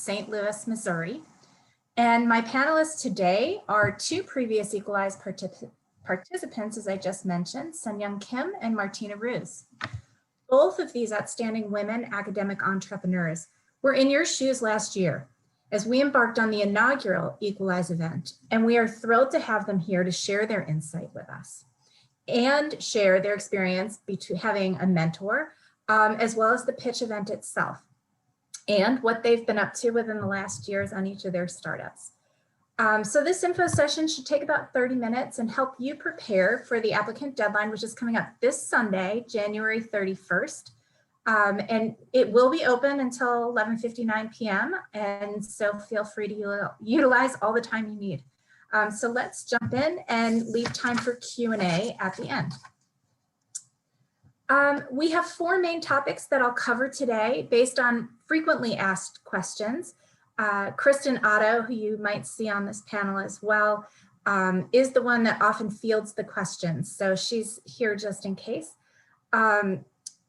St. Louis, Missouri. And my panelists today are two previous Equalize participants, as I just mentioned, Sun-Young Kim and Martina Ruse. Both of these outstanding women academic entrepreneurs were in your shoes last year as we embarked on the inaugural Equalize event, and we are thrilled to have them here to share their insight with us and share their experience between having a mentor, as well as the pitch event itself, and what they've been up to within the last years on each of their startups. So this info session should take about 30 minutes and help you prepare for the applicant deadline, which is coming up this Sunday, January 31st. And it will be open until 11:59 p.m. And so feel free to utilize all the time you need. So let's jump in and leave time for Q&A at the end. We have four main topics that I'll cover today based on frequently asked questions. Kristen Otto, who you might see on this panel as well, is the one that often fields the questions. So she's here just in case.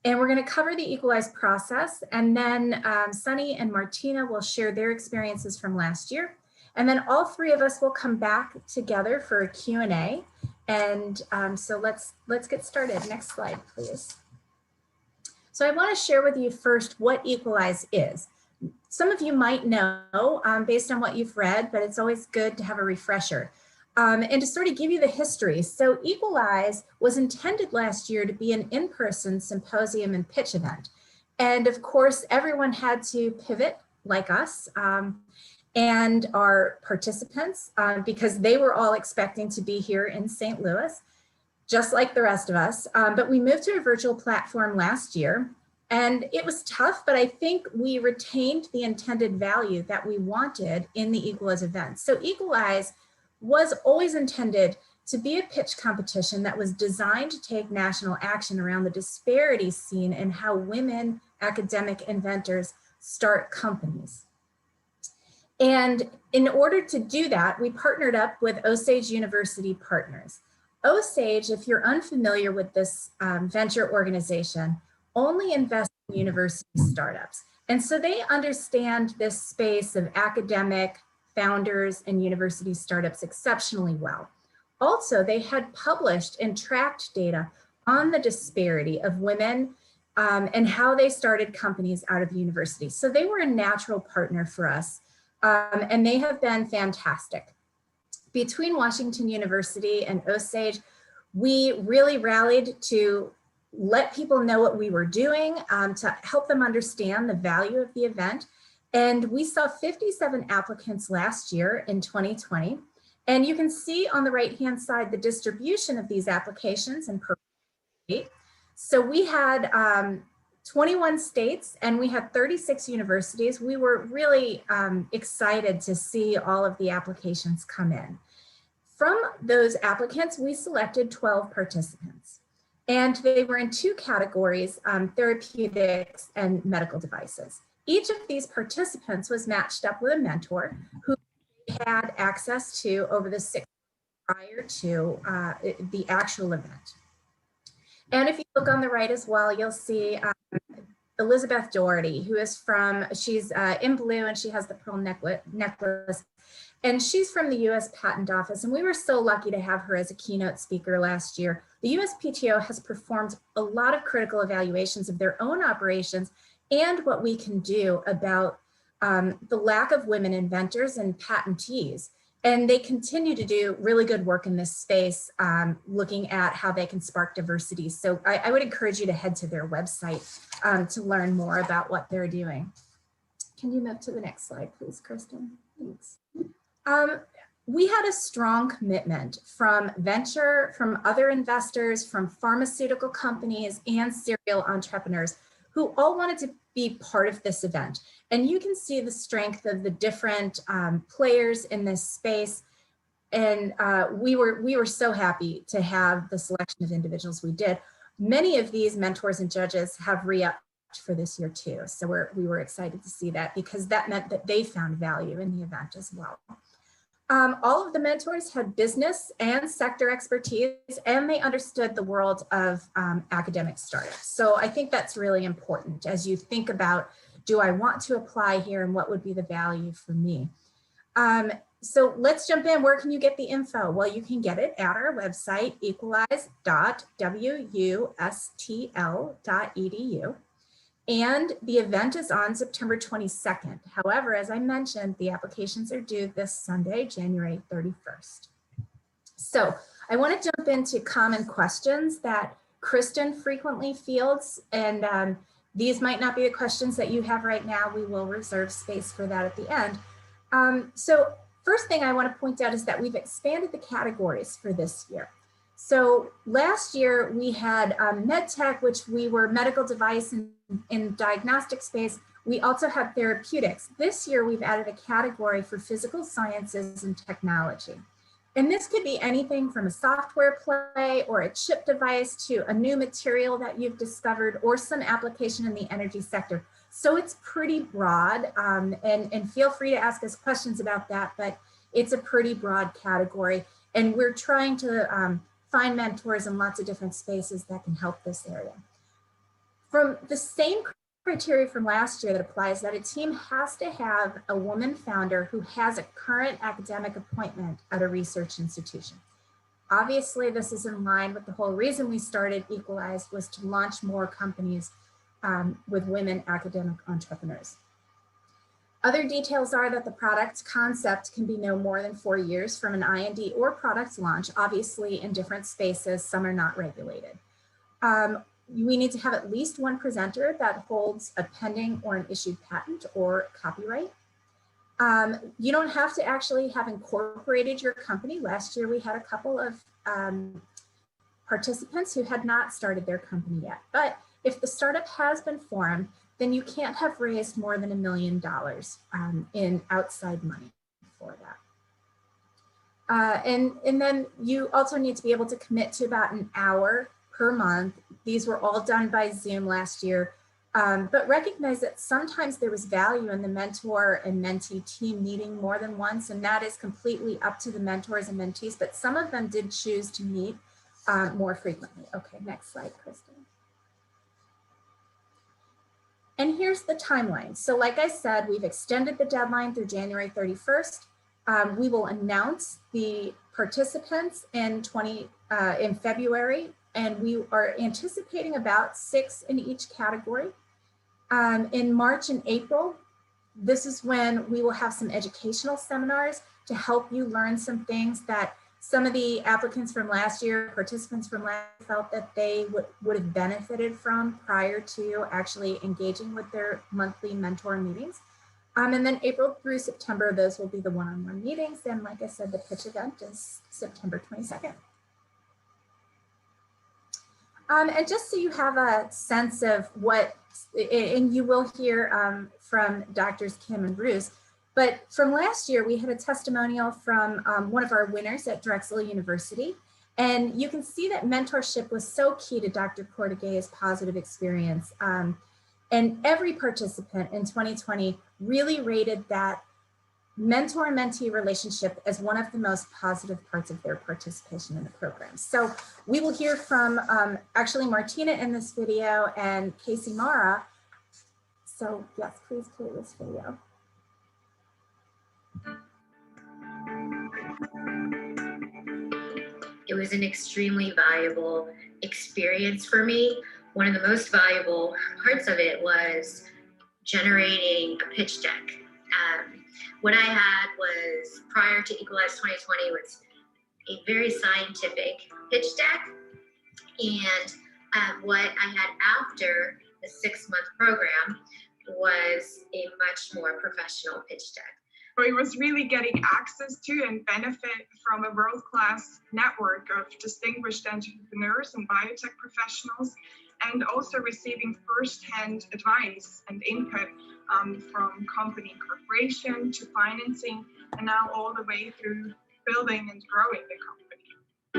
And we're going to cover the Equalize process, and then Sunny and Martina will share their experiences from last year. And then all three of us will come back together for a Q&A. And so let's get started. Next slide, please. So I want to share with you first what Equalize is. Some of you might know based on what you've read, but it's always good to have a refresher. And to sort of give you the history. So Equalize was intended last year to be an in-person symposium and pitch event. And of course, everyone had to pivot like us. And our participants, because they were all expecting to be here in St. Louis, just like the rest of us. But we moved to a virtual platform last year, and it was tough, but I think we retained the intended value that we wanted in the Equalize event. So Equalize was always intended to be a pitch competition that was designed to take national action around the disparities seen in how women academic inventors start companies. And in order to do that, we partnered up with Osage University Partners. Osage, if you're unfamiliar with this venture organization, only invests in university startups. And so they understand this space of academic founders and university startups exceptionally well. Also, they had published and tracked data on the disparity of women and how they started companies out of university. So they were a natural partner for us. And they have been fantastic. Between Washington University and Osage, we really rallied to let people know what we were doing, to help them understand the value of the event. And we saw 57 applicants last year in 2020. And you can see on the right-hand side the distribution of these applications in per state. So we had 21 states and we had 36 universities. We were really excited to see all of the applications come in. From those applicants, we selected 12 participants, and they were in two categories, therapeutics and medical devices. Each of these participants was matched up with a mentor who had access to over the 6 months prior to the actual event. And if you look on the right as well, you'll see Elizabeth Doherty, who is she's in blue and she has the pearl necklace, and she's from the US Patent Office. And we were so lucky to have her as a keynote speaker last year. The USPTO has performed a lot of critical evaluations of their own operations and what we can do about the lack of women inventors and patentees. And they continue to do really good work in this space, looking at how they can spark diversity. So I would encourage you to head to their website to learn more about what they're doing. Can you move to the next slide, please, Kristen? Thanks. We had a strong commitment from venture, from other investors, from pharmaceutical companies and serial entrepreneurs who all wanted to be part of this event. And you can see the strength of the different players in this space. And we were so happy to have the selection of individuals we did. Many of these mentors and judges have re-upped for this year too. So we were excited to see that, because that meant that they found value in the event as well. All of the mentors had business and sector expertise, and they understood the world of academic startups. So I think that's really important as you think about do I want to apply here and what would be the value for me? So let's jump in. Where can you get the info? Well, you can get it at our website, equalize.wustl.edu. And the event is on September 22nd. However, as I mentioned, the applications are due this Sunday, January 31st. So I want to jump into common questions that Kristen frequently fields, and these might not be the questions that you have right now. We will reserve space for that at the end. So first thing I want to point out is that we've expanded the categories for this year. So last year we had MedTech, which we were medical device in diagnostic space. We also had therapeutics. This year we've added a category for physical sciences and technology. And this could be anything from a software play or a chip device to a new material that you've discovered or some application in the energy sector. So it's pretty broad, and feel free to ask us questions about that, but it's a pretty broad category. And we're trying to find mentors in lots of different spaces that can help this area. From the same criteria from last year that applies, that a team has to have a woman founder who has a current academic appointment at a research institution. Obviously, this is in line with the whole reason we started Equalize, was to launch more companies with women academic entrepreneurs. Other details are that the product concept can be no more than 4 years from an IND or product launch, obviously in different spaces, some are not regulated. We need to have at least one presenter that holds a pending or an issued patent or copyright. You don't have to actually have incorporated your company. Last year we had a couple of participants who had not started their company yet, but if the startup has been formed, then you can't have raised more than $1 million in outside money for that. And then you also need to be able to commit to about an hour per month. These were all done by Zoom last year, but recognize that sometimes there was value in the mentor and mentee team meeting more than once, and that is completely up to the mentors and mentees, but some of them did choose to meet more frequently. Okay, next slide, Kristen. And here's the timeline. So like I said, we've extended the deadline through January 31st. We will announce the participants in February, and we are anticipating about 6 in each category. In March and April, this is when we will have some educational seminars to help you learn some things that some of the applicants from last year, participants from last year, felt that they would have benefited from prior to actually engaging with their monthly mentor meetings. And then April through September, those will be the one-on-one meetings. And like I said, the pitch event is September 22nd. And just so you have a sense of what, and you will hear from Drs. Kim and Bruce, but from last year, we had a testimonial from one of our winners at Drexel University. And you can see that mentorship was so key to Dr. Cortegay's positive experience. And every participant in 2020 really rated that mentor-mentee relationship as one of the most positive parts of their participation in the program. So we will hear from actually Martina in this video and Casey Mara. So yes, please play this video. It was an extremely valuable experience for me. One of the most valuable parts of it was generating a pitch deck. What I had was, prior to Equalize 2020, was a very scientific pitch deck. And what I had after the 6-month program was a much more professional pitch deck. So it was really getting access to and benefit from a world-class network of distinguished entrepreneurs and biotech professionals, and also receiving first-hand advice and input from company incorporation to financing, and now all the way through building and growing the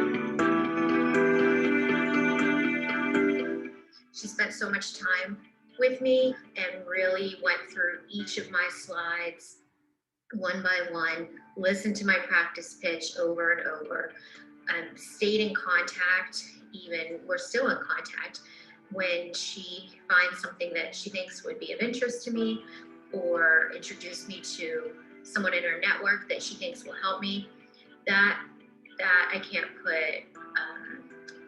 company. She spent so much time with me and really went through each of my slides one by one, listened to my practice pitch over and over, stayed in contact, even we're still in contact, when she finds something that she thinks would be of interest to me, or introduce me to someone in her network that she thinks will help me, that I can't put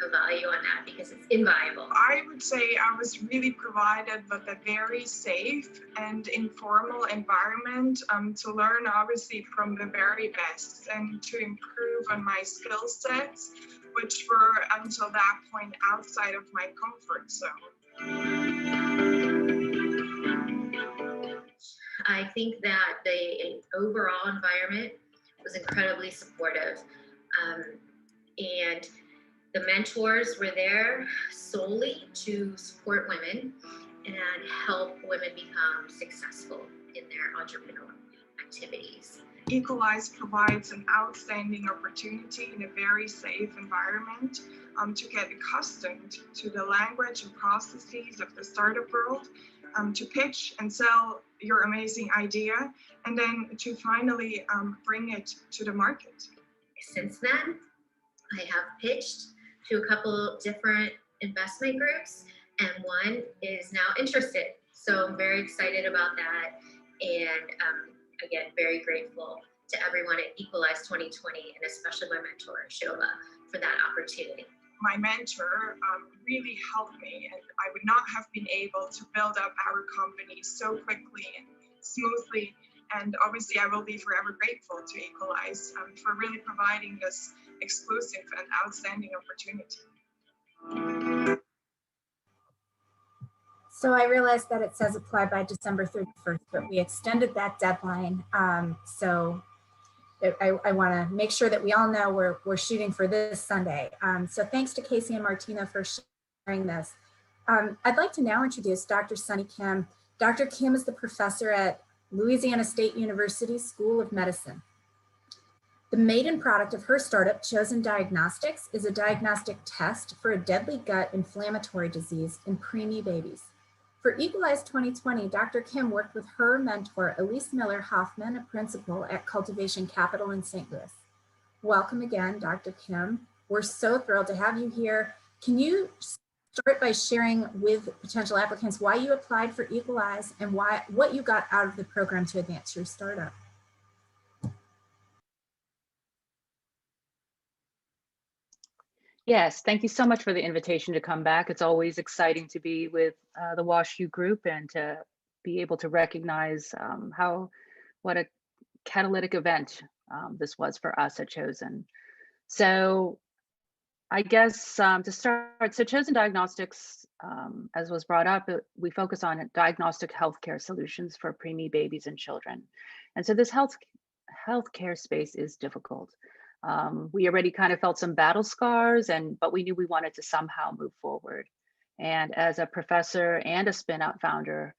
a value on that because it's invaluable. I would say I was really provided with a very safe and informal environment to learn obviously from the very best and to improve on my skill sets, which were until that point outside of my comfort zone. I think that the overall environment was incredibly supportive. And the mentors were there solely to support women and help women become successful in their entrepreneurial activities. Equalize provides an outstanding opportunity in a very safe environment to get accustomed to the language and processes of the startup world, to pitch and sell your amazing idea, and then to finally bring it to the market. Since then, I have pitched to a couple different investment groups, and one is now interested. So I'm very excited about that. And again, very grateful to everyone at Equalize 2020, and especially my mentor, Shova, for that opportunity. My mentor really helped me, and I would not have been able to build up our company so quickly and smoothly. And obviously, I will be forever grateful to Equalize for really providing this exclusive and outstanding opportunity. So I realized that it says apply by December 31st, but we extended that deadline. So I want to make sure that we all know we're shooting for this Sunday. So thanks to Casey and Martina for sharing this. I'd like to now introduce Dr. Sunny Kim. Dr. Kim is the professor at Louisiana State University School of Medicine. The maiden product of her startup, Chosen Diagnostics, is a diagnostic test for a deadly gut inflammatory disease in preemie babies. For Equalize 2020, Dr. Kim worked with her mentor, Elise Miller Hoffman, a principal at Cultivation Capital in St. Louis. Welcome again, Dr. Kim. We're so thrilled to have you here. Can you start by sharing with potential applicants why you applied for Equalize and what you got out of the program to advance your startup? Yes, thank you so much for the invitation to come back. It's always exciting to be with the WashU group and to be able to recognize what a catalytic event this was for us at Chosen. So I guess to start, so Chosen Diagnostics, as was brought up, we focus on diagnostic healthcare solutions for preemie babies and children. And so this healthcare space is difficult. We already kind of felt some battle scars, but we knew we wanted to somehow move forward. And as a professor and a spin-out founder,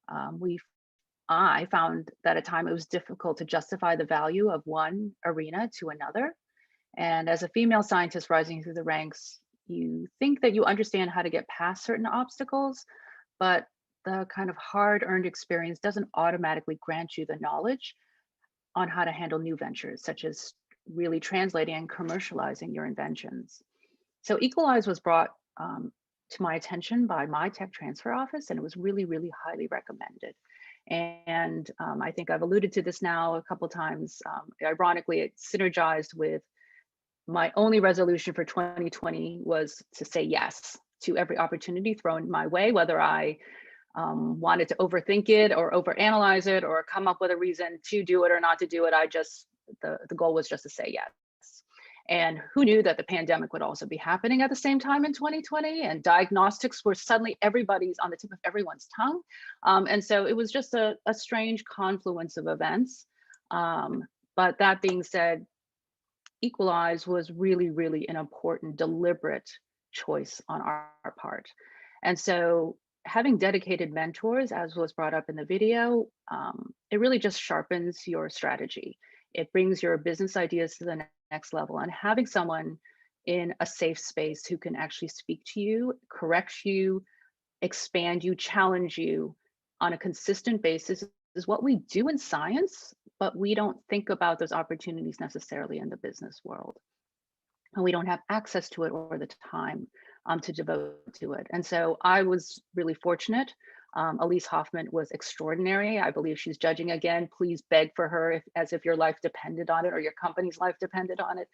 I found that at time it was difficult to justify the value of one arena to another. And as a female scientist rising through the ranks, you think that you understand how to get past certain obstacles, but the kind of hard-earned experience doesn't automatically grant you the knowledge on how to handle new ventures, such as really translating and commercializing your inventions. So Equalize was brought to my attention by my tech transfer office, and it was really, really highly recommended. And I think I've alluded to this now a couple of times. Ironically, it synergized with my only resolution for 2020 was to say yes to every opportunity thrown my way, whether I wanted to overthink it or overanalyze it or come up with a reason to do it or not to do it. The goal was just to say yes. And who knew that the pandemic would also be happening at the same time in 2020, and diagnostics were suddenly on the tip of everyone's tongue. And so it was just a strange confluence of events. But that being said, Equalize was really, really an important, deliberate choice on our part. And so having dedicated mentors, as was brought up in the video, it really just sharpens your strategy. It brings your business ideas to the next level, and having someone in a safe space who can actually speak to you, correct you, expand you, challenge you on a consistent basis is what we do in science, but we don't think about those opportunities necessarily in the business world. And we don't have access to it or the time to devote to it. And so I was really fortunate. Elise Hoffman was extraordinary. I believe she's judging again. Please beg for her as if your life depended on it or your company's life depended on it.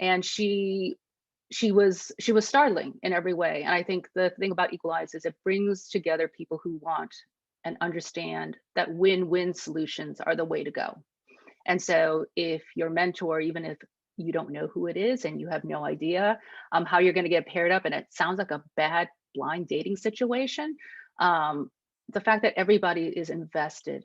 And she was startling in every way. And I think the thing about Equalize is it brings together people who want and understand that win-win solutions are the way to go. And so if your mentor, even if you don't know who it is and you have no idea how you're going to get paired up, and it sounds like a bad blind dating situation, the fact that everybody is invested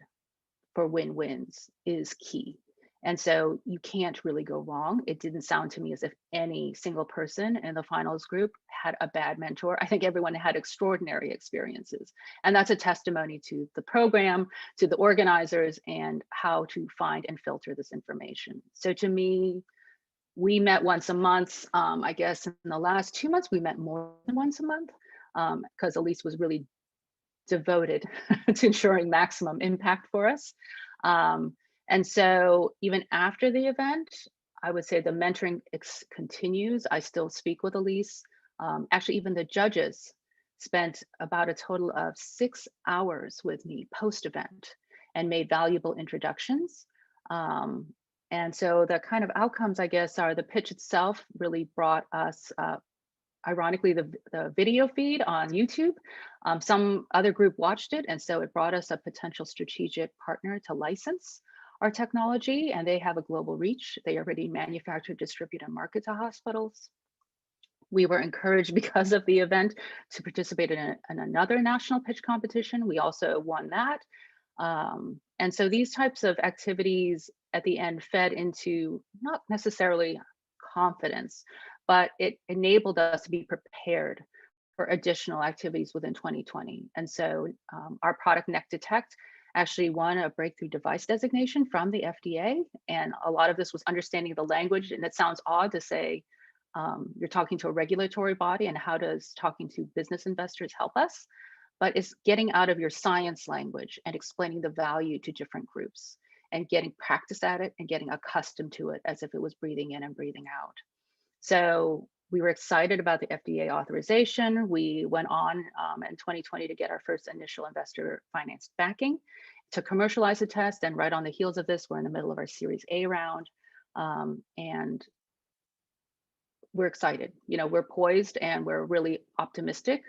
for win-wins is key. And so you can't really go wrong. It didn't sound to me as if any single person in the finals group had a bad mentor. I think everyone had extraordinary experiences. And that's a testimony to the program, to the organizers, and how to find and filter this information. So to me, we met once a month. I guess in the last 2 months, we met more than once a month because Elise was really devoted to ensuring maximum impact for us. And so even after the event, I would say the mentoring continues. I still speak with Elise. Actually, even the judges spent about a total of 6 hours with me post-event and made valuable introductions. And so the kind of outcomes, I guess, are the pitch itself really brought us, ironically, the video feed on YouTube. Some other group watched it, and so it brought us a potential strategic partner to license our technology, and they have a global reach. They already manufacture, distribute, and market to hospitals. We were encouraged because of the event to participate in another national pitch competition. We also won that. And so these types of activities at the end fed into not necessarily confidence, but it enabled us to be prepared for additional activities within 2020. And so our product Neck Detect actually won a breakthrough device designation from the FDA. And a lot of this was understanding the language. And it sounds odd to say, you're talking to a regulatory body and how does talking to business investors help us? But it's getting out of your science language and explaining the value to different groups and getting practice at it and getting accustomed to it as if it was breathing in and breathing out. So we were excited about the FDA authorization. We went on in 2020 to get our first initial investor financed backing to commercialize the test. And right on the heels of this, we're in the middle of our Series A round. And we're excited. You know, we're poised and we're really optimistic.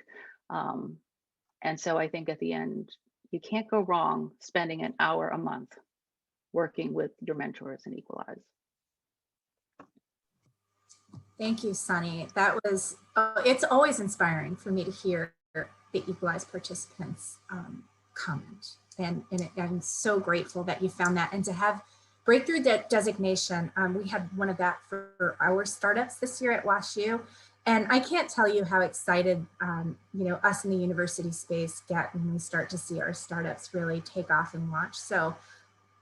And so I think at the end, you can't go wrong spending an hour a month working with your mentors in Equalize. Thank you, Sunny. That was, it's always inspiring for me to hear the Equalize participants comment. And I'm so grateful that you found that. And to have breakthrough designation, we had one of that for our startups this year at WashU. And I can't tell you how excited, you know, us in the university space get when we start to see our startups really take off and launch. So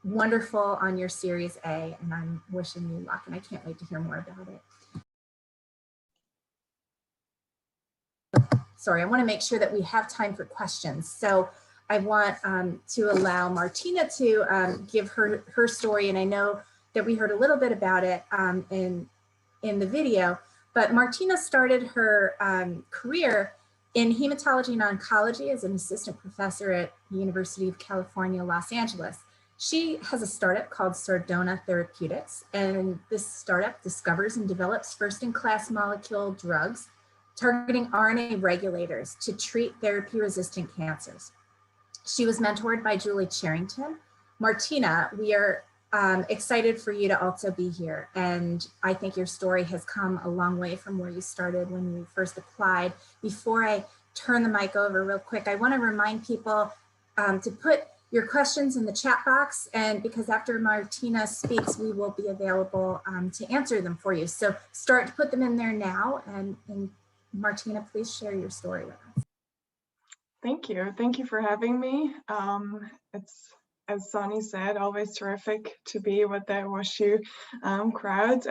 wonderful on your Series A, and I'm wishing you luck, and I can't wait to hear more about it. Sorry, I want to make sure that we have time for questions. So I want to allow Martina to give her story. And I know that we heard a little bit about it in the video, but Martina started her career in hematology and oncology as an assistant professor at the University of California, Los Angeles. She has a startup called Sardona Therapeutics, and this startup discovers and develops first-in-class molecule drugs targeting RNA regulators to treat therapy-resistant cancers. She was mentored by Julie Charrington. Martina, we are excited for you to also be here. And I think your story has come a long way from where you started when you first applied. Before I turn the mic over real quick, I want to remind people to put your questions in the chat box, and because after Martina speaks, we will be available to answer them for you. So start to put them in there now, and Martina, please share your story with us. Thank you. Thank you for having me. It's, as Sonny said, always terrific to be with the WashU crowd.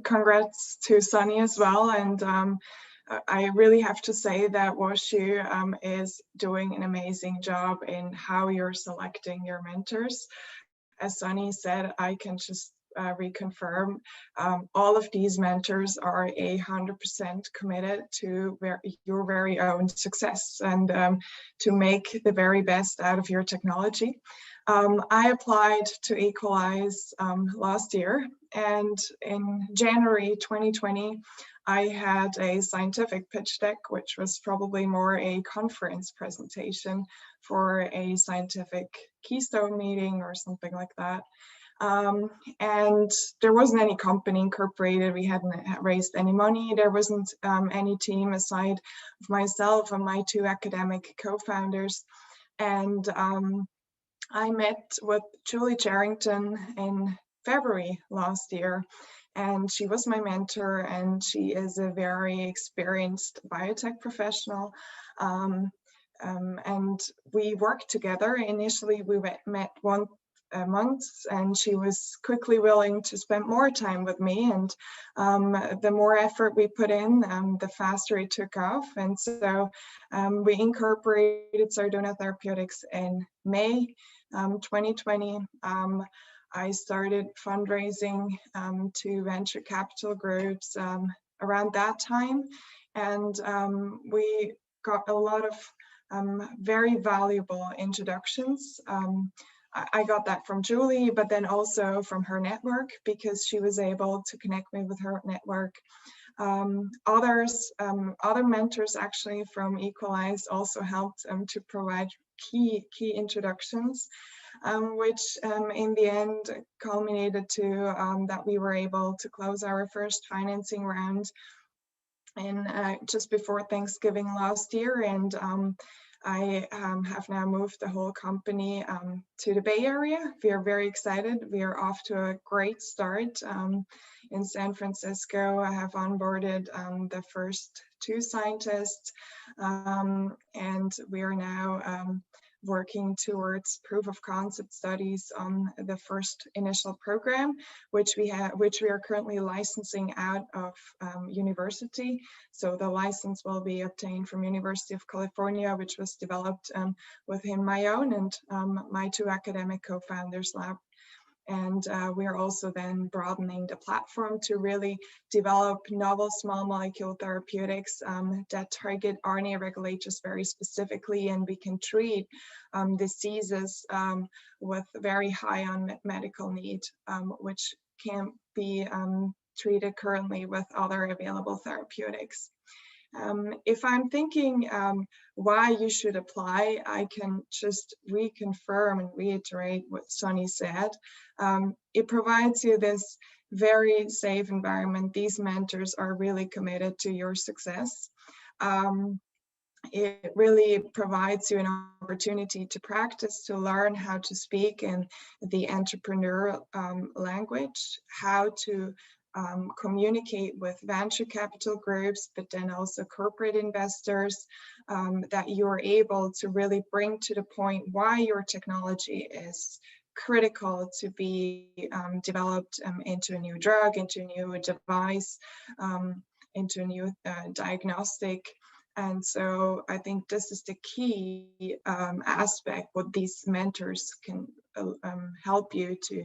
Congrats to Sonny as well. And I really have to say that WashU is doing an amazing job in how you're selecting your mentors. As Sonny said, I can just reconfirm, all of these mentors are 100% committed to your very own success and to make the very best out of your technology. I applied to Equalize last year, and in January 2020, I had a scientific pitch deck, which was probably more a conference presentation for a scientific keystone meeting or something like that. And there wasn't any company incorporated. We hadn't raised any money. There wasn't any team aside of myself and my two academic co-founders. And I met with Julie Charrington in February last year, and she was my mentor, and she is a very experienced biotech professional. And we worked together. Initially, we met once a month, and she was quickly willing to spend more time with me. And the more effort we put in, the faster it took off. And so we incorporated Sardona Therapeutics in May 2020. I started fundraising to venture capital groups around that time, and we got a lot of very valuable introductions. I got that from Julie, but then also from her network, because she was able to connect me with her network. Other mentors actually from Equalize also helped to provide key introductions, which in the end culminated to that we were able to close our first financing round in just before Thanksgiving last year. And I have now moved the whole company to the Bay Area. We are very excited. We are off to a great start in San Francisco. I have onboarded the first 2 scientists, and we are now working towards proof of concept studies on the first initial program, which we are currently licensing out of university. So the license will be obtained from University of California, which was developed within my own and my 2 academic co-founders' lab. And we are also then broadening the platform to really develop novel small molecule therapeutics that target RNA regulators very specifically, and we can treat diseases with very high unmet medical need, which can't be treated currently with other available therapeutics. If I'm thinking why you should apply, I can just reconfirm and reiterate what Sunny said. It provides you this very safe environment. These mentors are really committed to your success. It really provides you an opportunity to practice, to learn how to speak in the entrepreneurial language, how to communicate with venture capital groups, but then also corporate investors, that you're able to really bring to the point why your technology is critical to be developed into a new drug, into a new device, into a new diagnostic. And so I think this is the key aspect, what these mentors can help you to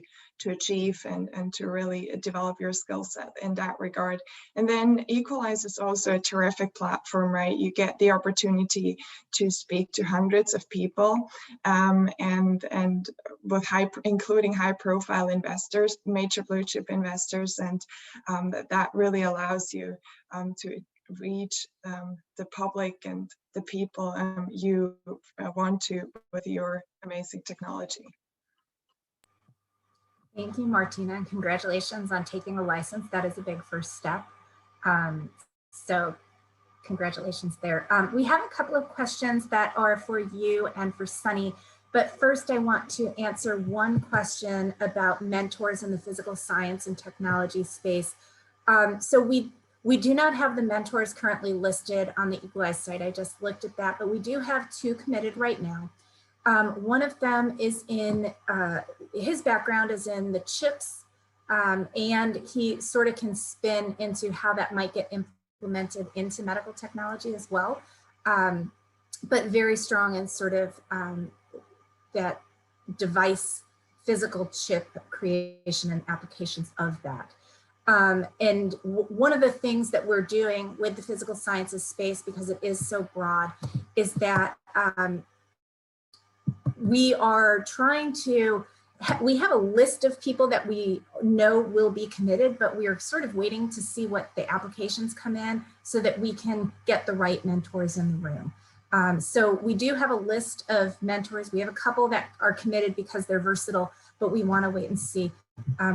achieve and to really develop your skill set in that regard. And then Equalize is also a terrific platform, right? You get the opportunity to speak to hundreds of people, and with including high profile investors, major blue chip investors, and that really allows you to reach the public and the people you want to with your amazing technology. Thank you, Martina, and congratulations on taking a license. That is a big first step. So congratulations there. We have a couple of questions that are for you and for Sunny, but first I want to answer one question about mentors in the physical science and technology space. So we do not have the mentors currently listed on the Equalize site. I just looked at that, but we do have 2 committed right now. One of them is in, his background is in the chips, and he sort of can spin into how that might get implemented into medical technology as well, but very strong in sort of that device physical chip creation and applications of that. And one of the things that we're doing with the physical sciences space, because it is so broad, is that we are trying to, we have a list of people that we know will be committed, but we are sort of waiting to see what the applications come in so that we can get the right mentors in the room. So we do have a list of mentors. We have a couple that are committed because they're versatile, but we want to wait and see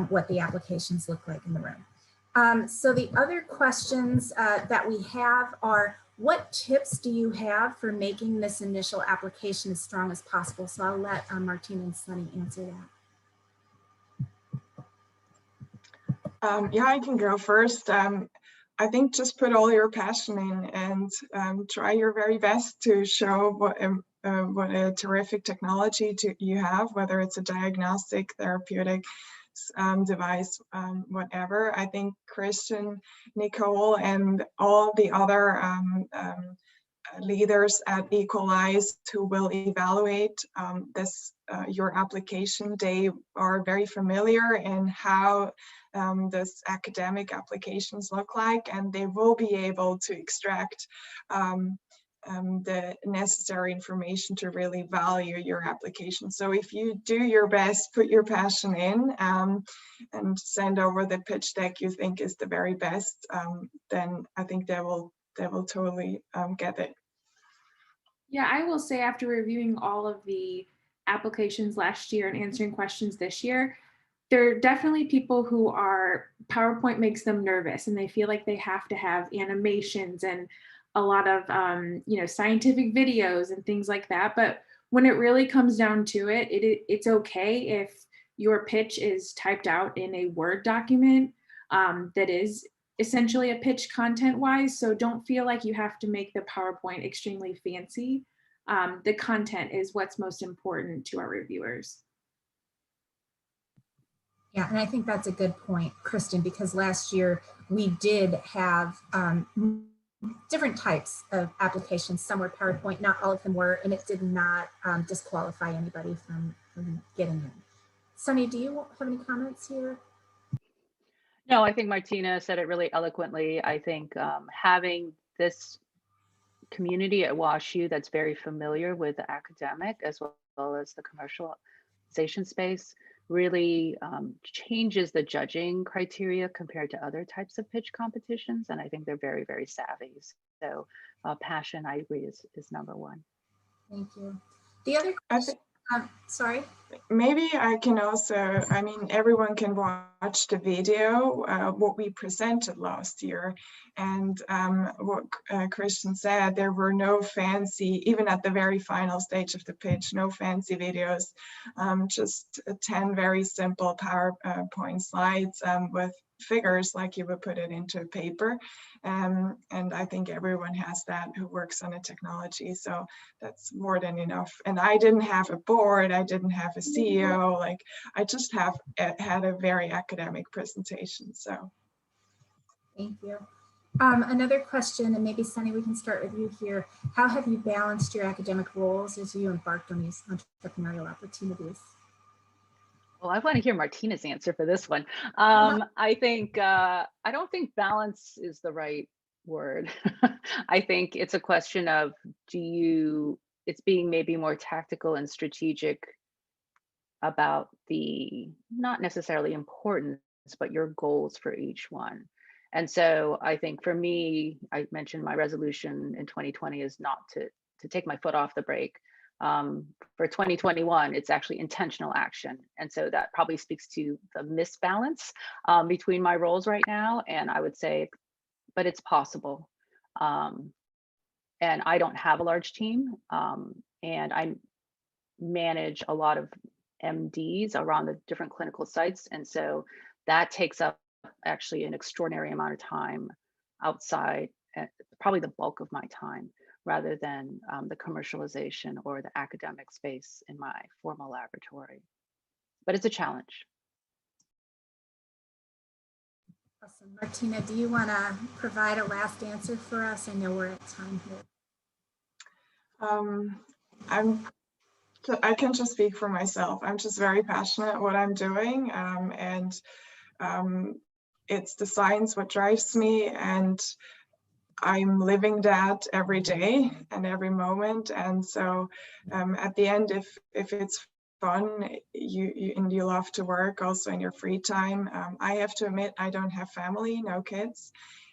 what the applications look like in the room. So the other questions that we have are, what tips do you have for making this initial application as strong as possible? So I'll let Martina and Sunny answer that. Yeah, I can go first. I think just put all your passion in and try your very best to show what a terrific technology you have, whether it's a diagnostic, therapeutic device, whatever. I think Christian, Nicole, and all the other leaders at Equalize who will evaluate your application, they are very familiar in how this academic applications look like, and they will be able to extract the necessary information to really value your application. So if you do your best, put your passion in, and send over the pitch deck you think is the very best, then I think they will totally get it. Yeah, I will say, after reviewing all of the applications last year and answering questions this year, there are definitely people who are, PowerPoint makes them nervous and they feel like they have to have animations and a lot of scientific videos and things like that. But when it really comes down to it, it's okay if your pitch is typed out in a Word document that is essentially a pitch content wise. So don't feel like you have to make the PowerPoint extremely fancy. The content is what's most important to our reviewers. Yeah, and I think that's a good point, Kristen, because last year we did have different types of applications. Some were PowerPoint, not all of them were, and it did not disqualify anybody from getting in. Sunny, do you have any comments here? No, I think Martina said it really eloquently. I think having this community at WashU that's very familiar with the academic as well as the commercialization space really changes the judging criteria compared to other types of pitch competitions. And I think they're very, very savvy. So passion, I agree, is number one. Thank you. The other question, sorry. Maybe I can also, I mean, everyone can watch the video, what we presented last year. And what Christian said, there were no fancy, even at the very final stage of the pitch, no fancy videos, just 10 very simple PowerPoint slides with figures like you would put it into paper. And I think everyone has that who works on a technology. So that's more than enough. And I didn't have a board, I didn't have a CEO, like I just had a very academic presentation. So thank you. Another question, and maybe Sunny, we can start with you here. How have you balanced your academic roles as you embarked on these entrepreneurial opportunities? Well, I want to hear Martina's answer for this one. I think, I don't think balance is the right word. I think it's a question of, it's being maybe more tactical and strategic about the, not necessarily importance, but your goals for each one. And so I think for me, I mentioned my resolution in 2020 is not to take my foot off the brake. For 2021, it's actually intentional action. And so that probably speaks to the misbalance between my roles right now. And I would say, but it's possible. And I don't have a large team. And I manage a lot of MDs around the different clinical sites. And so that takes up actually an extraordinary amount of time outside, probably the bulk of my time, rather than the commercialization or the academic space in my formal laboratory. But it's a challenge. Awesome. Martina, do you want to provide a last answer for us? I know we're at time here. I'm I can just speak for myself. I'm just very passionate what I'm doing, and it's the science what drives me, and I'm living that every day and every moment. And so at the end, if it's fun, and you love to work also in your free time. I have to admit, I don't have family, no kids.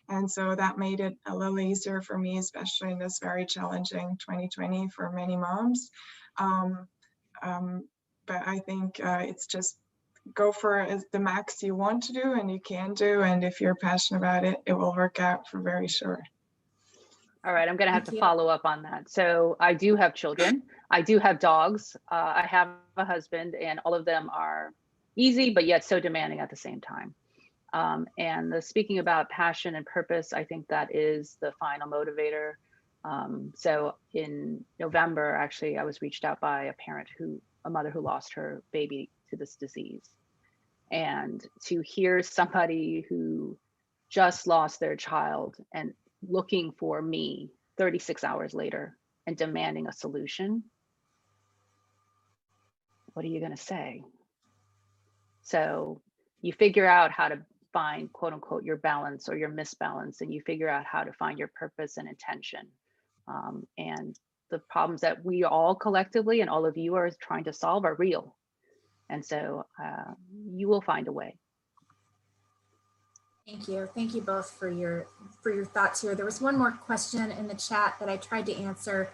And so that made it a little easier for me, especially in this very challenging 2020 for many moms. But I think it's just go for the max you want to do and you can do. And if you're passionate about it, it will work out for very sure. All right, I'm going to have Thank to you. follow up on that. So I do have children. I do have dogs. I have a husband, and all of them are easy, but yet so demanding at the same time. And speaking about passion and purpose, I think that is the final motivator. So in November, actually, I was reached out by a mother who lost her baby to this disease. And to hear somebody who just lost their child and looking for me 36 hours later and demanding a solution, what are you going to say? So you figure out how to find, quote unquote, your balance or your misbalance, and you figure out how to find your purpose and intention. And the problems that we all collectively and all of you are trying to solve are real. And so you will find a way. Thank you. Thank you both for your thoughts here. There was one more question in the chat that I tried to answer.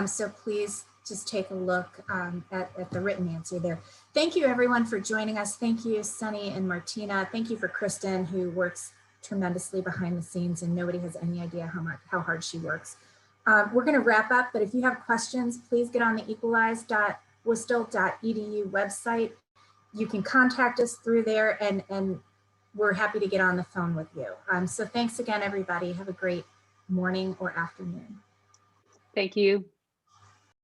So please just take a look at the written answer there. Thank you everyone for joining us. Thank you, Sunny and Martina. Thank you for Kristen, who works tremendously behind the scenes, and nobody has any idea how hard she works. We're going to wrap up, but if you have questions, please get on the equalize.worcester.edu website. You can contact us through there, and we're happy to get on the phone with you. So thanks again, everybody. Have a great morning or afternoon. Thank you.